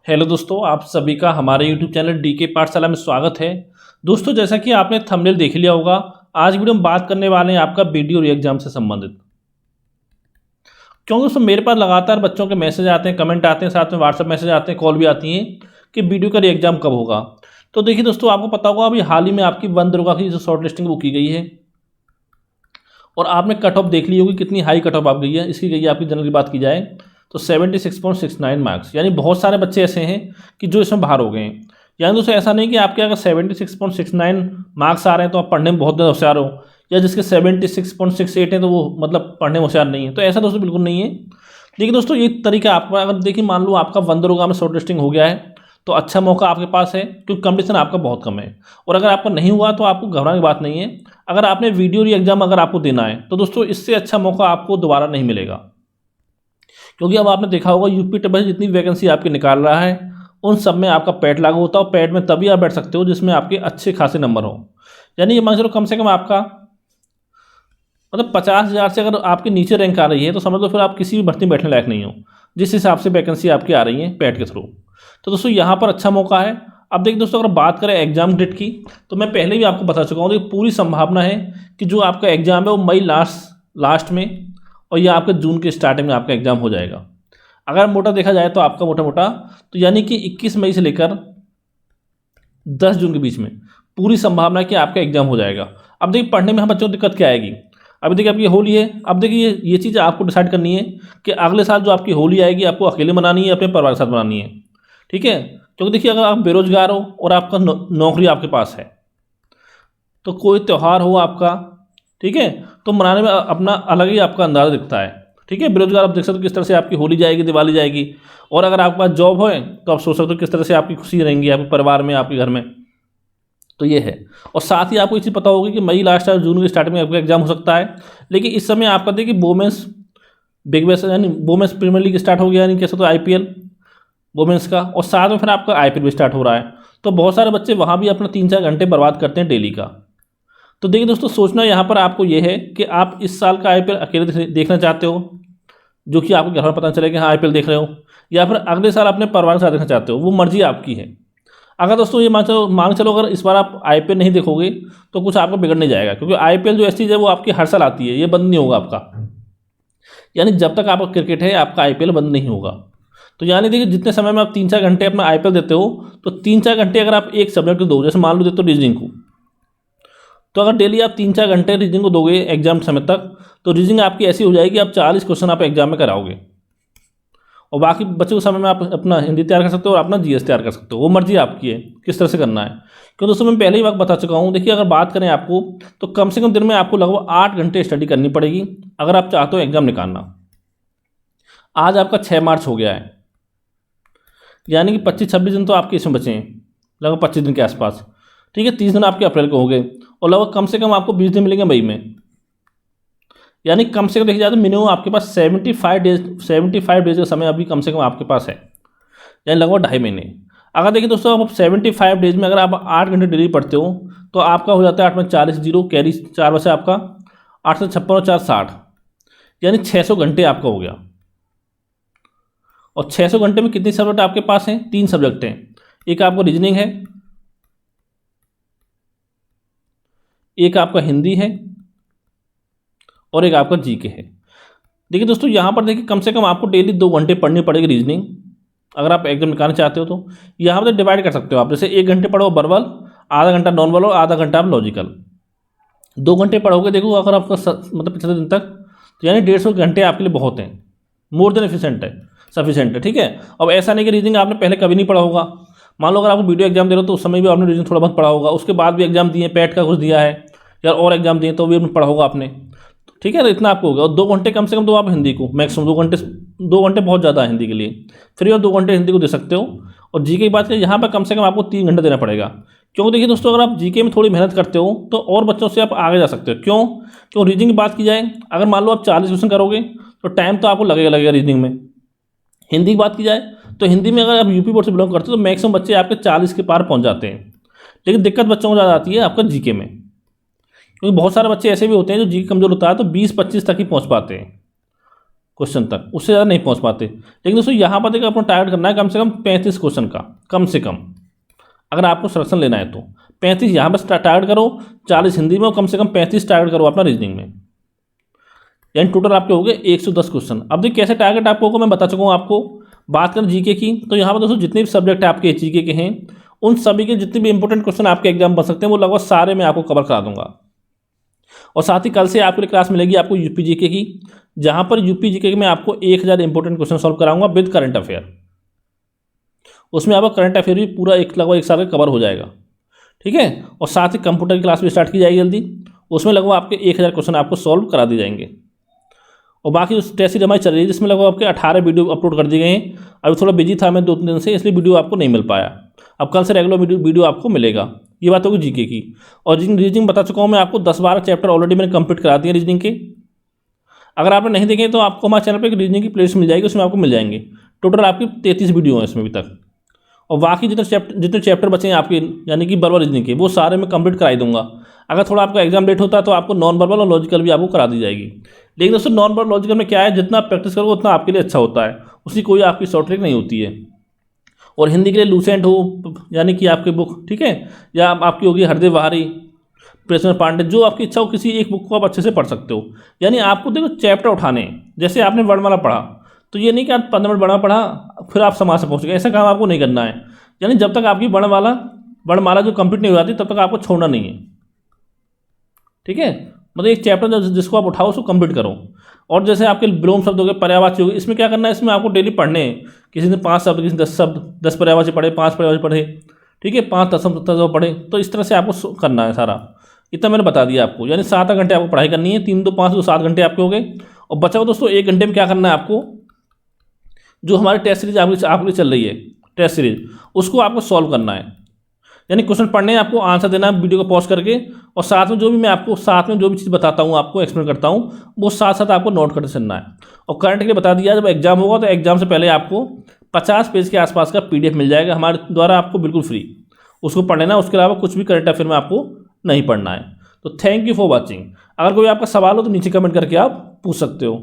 Hello दोस्तों, आप सभी का हमारे यूट्यूब चैनल डीके पाठशाला में स्वागत है। दोस्तों, जैसा कि आपने थंबनेल देख लिया होगा, आज वीडियो में बात करने वाले हैं आपका वीडियो री एग्जाम से संबंधित। क्योंकि दोस्तों मेरे पास लगातार बच्चों के मैसेज आते हैं, कमेंट आते हैं, साथ में व्हाट्सएप मैसेज आते हैं, कॉल भी आती हैं कि वीडियो का री एग्जाम कब होगा। तो देखिए दोस्तों, आपको पता होगा अभी हाल ही में आपकी वन दरोगा की जो शॉर्ट लिस्टिंग वो की गई है और आपने कट ऑफ देख ली होगी, कितनी हाई कट ऑफ आप गई है। इसकी गई है आपकी जनरल की बात की जाए तो 76.69 मार्क्स, यानी बहुत सारे बच्चे ऐसे हैं कि जो इसमें बाहर हो गए हैं। यानी दोस्तों ऐसा नहीं कि आपके अगर 76.69 मार्क्स आ रहे हैं तो आप पढ़ने में बहुत ज़्यादा होशियार हो, या जिसके 76.68 है तो वो मतलब पढ़ने में होशियार नहीं है। तो ऐसा दोस्तों बिल्कुल नहीं है। लेकिन दोस्तों ये तरीका आपका, अगर देखिए मान लो आपका वन दरोगा में शॉर्ट लिस्टिंग हो गया है तो अच्छा मौका आपके पास है, क्योंकि कंपटीशन आपका बहुत कम है। और अगर आपका नहीं हुआ तो आपको घबराने की बात नहीं है। अगर आपने वीडियो री एग्जाम अगर आपको देना है तो दोस्तों इससे अच्छा मौका आपको दोबारा नहीं मिलेगा, क्योंकि अब आपने देखा होगा यूपी टेबल जितनी वैकेंसी आपकी निकाल रहा है उन सब में आपका पैट लागू होता है। और पैट में तभी आप बैठ सकते हो जिसमें आपके अच्छे खासे नंबर हो। यानी ये मान चलो कम से कम आपका मतलब 50,000 से अगर आपके नीचे रैंक आ रही है तो समझ लो फिर आप किसी भी भर्ती में बैठने लायक नहीं हो, जिस हिसाब से वैकेंसी आपकी आ रही है पैट के थ्रू। तो दोस्तों यहाँ पर अच्छा मौका है। अब देखिए दोस्तों, अगर बात करें एग्जाम डेट की तो मैं पहले भी आपको बता चुका हूँ कि पूरी संभावना है कि जो आपका एग्जाम है वो मई लास्ट में और या आपके जून के स्टार्टिंग में आपका एग्जाम हो जाएगा। अगर मोटा देखा जाए तो आपका मोटा मोटा तो यानी कि 21 मई से लेकर 10 जून के बीच में पूरी संभावना है कि आपका एग्जाम हो जाएगा। अब देखिए पढ़ने में हम बच्चों को दिक्कत क्या आएगी। अभी देखिए आपकी होली है। अब देखिए ये चीज़ आपको डिसाइड करनी है कि अगले साल जो आपकी होली आएगी आपको अकेले मनानी है, अपने परिवार के साथ मनानी है। ठीक है, क्योंकि देखिए अगर आप बेरोजगार हो और आपका नौकरी आपके पास है तो कोई त्यौहार हो आपका, ठीक है, तो मनाने में अपना अलग ही आपका अंदाज़ा दिखता है। ठीक है, बेरोजगार आप देख सकते हो किस तरह से आपकी होली जाएगी, दिवाली जाएगी। और अगर आपके पास जॉब हो तो आप सोच सकते हो किस तरह से आपकी खुशी रहेंगी आपके परिवार में, आपके घर में। तो ये है। और साथ ही आपको ये चीज़ पता होगी कि मई लास्ट और जून के स्टार्ट में आपका एग्जाम हो सकता है। लेकिन इस समय आपका देखिए वोमेंस बिग बैश यानी वोमेंस प्रीमियर लीग स्टार्ट हो गया, यानी कैसे तो IPL वोमेंस का, और साथ में फिर आपका IPL भी स्टार्ट हो रहा है। तो बहुत सारे बच्चे वहाँ भी अपना 3-4 घंटे बर्बाद करते हैं डेली का। तो देखिए दोस्तों, सोचना यहाँ पर आपको ये है कि आप इस साल का IPL अकेले देखना चाहते हो, जो कि आपको घर में पता चले कि हाँ IPL देख रहे हो, या फिर अगले साल अपने परिवार के साथ देखना चाहते हो, वो मर्जी आपकी है। अगर दोस्तों ये मान चलो अगर इस बार आप IPL नहीं देखोगे तो कुछ आपका बिगड़ नहीं जाएगा, क्योंकि IPL जो ऐसी चीज़ है वो आपकी हर साल आती है, ये बंद नहीं होगा आपका। यानी जब तक आपका क्रिकेट है आपका IPL बंद नहीं होगा। तो यानी देखिए जितने समय में आप 3-4 घंटे अपना IPL देते हो तो 3-4 घंटे अगर आप एक सब्जेक्ट को दो, जैसे मान लो देते हो रीजनिंग को, तो अगर डेली आप 3-4 घंटे रीजनिंग को दोगे एग्जाम समय तक तो रीजनिंग आपकी ऐसी हो जाएगी आप 40 क्वेश्चन आप एग्जाम में कराओगे। और बाकी बचे हुए समय में आप अपना हिंदी तैयार कर सकते हो और अपना GS तैयार कर सकते हो, वो मर्जी आपकी है किस तरह से करना है। क्योंकि दोस्तों मैं पहले ही वक्त बता चुका हूँ। देखिए अगर बात करें आपको तो कम से कम दिन में आपको लगभग 8 घंटे स्टडी करनी पड़ेगी अगर आप चाहते हो एग्जाम निकालना। आज आपका 6 मार्च हो गया है, यानी कि 25-26 दिन तो आपके इसमें बचे हैं, लगभग 25 दिन के आसपास। ठीक है, 30 दिन आपके अप्रैल को हो गए और लगभग कम से कम आपको 20 दिन मिलेंगे मई में। यानी कम से कम देखिए जाए तो मिनिमम आपके पास 75 डेज का समय अभी कम से कम आपके पास है, यानी लगभग 2.5 महीने। अगर देखिए दोस्तों आप 75 डेज में अगर आप 8 घंटे डेली पढ़ते हो तो आपका हो जाता है 8 में 40 जीरो कैरी 4 बचे आपका 8 से 56 और 4 60, यानी 600 घंटे आपका हो गया। और 600 घंटे में कितने सब्जेक्ट आपके पास हैं? 3 सब्जेक्ट हैं। एक आपको रीजनिंग है, एक आपका हिंदी है और एक आपका GK है। देखिए दोस्तों यहाँ पर देखिए कम से कम आपको डेली 2 घंटे पढ़नी पड़ेगी रीजनिंग अगर आप एग्जाम निकालना चाहते हो। तो यहाँ पर डिवाइड कर सकते हो आप, जैसे 1 घंटे पढ़ो वर्बल, आधा घंटा नॉन वर्बल और आधा घंटा आप लॉजिकल। 2 घंटे पढ़ोगे देखो अगर आपका मतलब 75 दिन तक, तो यानी 150 घंटे आपके लिए बहुत हैं, मोर देन सफिशेंट है। ठीक है, अब ऐसा नहीं कि रीजनिंग आपने पहले कभी नहीं पढ़ा होगा। मान लो अगर आपको वीडियो एग्जाम दे रहे हो तो उस समय भी आपने रीजनिंग थोड़ा बहुत पढ़ा होगा, उसके बाद भी एग्जाम दिए, पैट का कुछ दिया है या और एग्जाम दिए तो भी पढ़ा होगा आपने। ठीक है, तो इतना आपको होगा। और 2 घंटे कम से कम दो आप हिंदी को, मैक्सिमम 2 घंटे बहुत ज़्यादा है हिंदी के लिए, फिर और 2 घंटे हिंदी को दे सकते हो। और GK की बात करें यहाँ पर कम से कम आपको 3 घंटे देना पड़ेगा, क्योंकि देखिए दोस्तों अगर आप GK में थोड़ी मेहनत करते हो तो और बच्चों से आप आगे जा सकते हो। क्यों रीजनिंग की बात की जाए, अगर मान लो आप 40 क्वेश्चन करोगे तो टाइम तो आपको लगेगा रीजनिंग में। हिंदी की बात की जाए तो हिंदी में अगर आप यूपी बोर्ड से बिलोंग करते हो तो मैक्सिमम बच्चे आपके 40 के पार पहुँच जाते हैं। लेकिन दिक्कत बच्चों को ज़्यादा आती है आपका GK में, क्योंकि बहुत सारे बच्चे ऐसे भी होते हैं जो GK कमज़ोर होता है तो 20-25 तक ही पहुँच पाते हैं। क्वेश्चन तक, उससे ज़्यादा नहीं पहुंच पाते। लेकिन दोस्तों यहाँ पर देखिए आपको टारगेट करना है कम से कम 35 क्वेश्चन का, कम से कम, अगर आपको सिलेक्शन लेना है तो 35 यहाँ पर टारगेट करो, 40 हिंदी में और कम से कम 35 टारगेट करो अपना रीजनिंग में, यानी टोटल आपके हो गए 110 क्वेश्चन। अब देखिए कैसे टारगेट आपको होगा मैं बता चुका हूँ आपको। बात करें जीके की, तो यहाँ पर दोस्तों जितने भी सब्जेक्ट आपके जीके के हैं उन सभी के जितने भी इंपॉर्टेंट क्वेश्चन आपके एग्जाम बन सकते हैं वो लगभग सारे मैं आपको कवर करा दूंगा। और साथ ही कल से आपके लिए क्लास मिलेगी आपको यूपी जीके की, जहाँ पर यूपी जीके में आपको 1000 इंपॉर्टेंट क्वेश्चन सॉल्व कराऊंगा विद करंट अफेयर। उसमें आपका करंट अफेयर भी पूरा लगभग एक साल का कवर हो जाएगा, ठीक है। और साथ ही कंप्यूटर की क्लास भी स्टार्ट की जाएगी जल्दी, उसमें लगभग आपके 1000 क्वेश्चन आपको सॉल्व करा दिए जाएंगे। और बाकी उस टेस्ट सीरीज हमारी चल रही है जिसमें लगभग आपके 18 वीडियो अपलोड कर दिए गए हैं। अभी थोड़ा बिजी था मैं 2-3 दिन से, इसलिए वीडियो आपको नहीं मिल पाया। अब कल से रेगुलर वीडियो आपको मिलेगा। ये बात होगी जीके की। और रीजनिंग बता चुका हूँ मैं आपको, 10-12 चैप्टर ऑलरेडी मैंने कंप्लीट करा दिए रीजनिंग के। अगर आपने नहीं देखे तो आपको हमारे चैनल पर एक रीजनिंग की प्लेलिस्ट मिल जाएगी, उसमें आपको मिल जाएंगे। टोटल आपकी 33 वीडियो हैं इसमें अभी तक। और बाकी जितने चैप्टर बचे हैं आपके यानी कि वर्बल रीजनिंग के, वो सारे मैं कंप्लीट कराई दूंगा। अगर थोड़ा आपका एग्जाम लेट होता है तो आपको नॉन वर्बल और लॉजिकल भी आपको करा दी जाएगी। लेकिन दोस्तों नॉन वर्बल लॉजिकल में क्या है, जितना प्रैक्टिस करोगे उतना आपके लिए अच्छा होता है, उसकी कोई आपकी शॉर्ट ट्रिक नहीं होती है। और हिंदी के लिए लूसेंट हो यानी कि आपकी बुक, ठीक है, या आपकी होगी हरदेव बहारी, प्रेमचंद पांडे, जो आपकी इच्छा हो किसी एक बुक को आप अच्छे से पढ़ सकते हो। यानी आपको देखो चैप्टर उठाने हैं। जैसे आपने वर्णमाला पढ़ा तो ये नहीं कि आप 15 मिनट वर्णमाला पढ़ा फिर आप समाज से पहुँच गए, ऐसा काम आपको नहीं करना है। यानी जब तक आपकी वर्णमाला जो कंप्लीट नहीं हो जाती तब तक आपको छोड़ना नहीं है, ठीक है। मतलब एक चैप्टर जिसको आप उठाओ उसको कंप्लीट करो। और जैसे आपके विलोम शब्द हो गए, पर्यायवाची हो गए, इसमें क्या करना है, इसमें आपको डेली पढ़ने हैं। किसी ने 5 शब्द, किसी ने 10 शब्द, 10 पर्यायवाची पढ़े, 5 पर्यायवाची पढ़े, ठीक है, 5 तत्सम पढ़े। तो इस तरह से आपको करना है सारा। इतना मैंने बता दिया आपको। यानी 7 घंटे आपको पढ़ाई करनी है, 3 2 5 2 7 घंटे आपके हो गए। और बचा हुआ दोस्तों 1 घंटे में क्या करना है आपको, जो हमारी टेस्ट सीरीज आपके चल रही है टेस्ट सीरीज, उसको आपको सॉल्व करना है। यानी क्वेश्चन पढ़ने हैं, आपको आंसर देना है वीडियो को पॉज करके, और साथ में जो भी मैं आपको साथ में जो भी चीज़ बताता हूँ आपको एक्सप्लेन करता हूँ वो साथ साथ आपको नोट करते चलना है। और करंट के लिए बता दिया, जब एग्जाम होगा तो एग्जाम से पहले आपको 50 पेज के आसपास का PDF मिल जाएगा हमारे द्वारा आपको बिल्कुल फ्री। उसको पढ़ लेना, उसके अलावा कुछ भी करंट अफेयर में आपको नहीं पढ़ना है। तो थैंक यू फॉर वॉचिंग। अगर कोई आपका सवाल हो तो नीचे कमेंट करके आप पूछ सकते हो।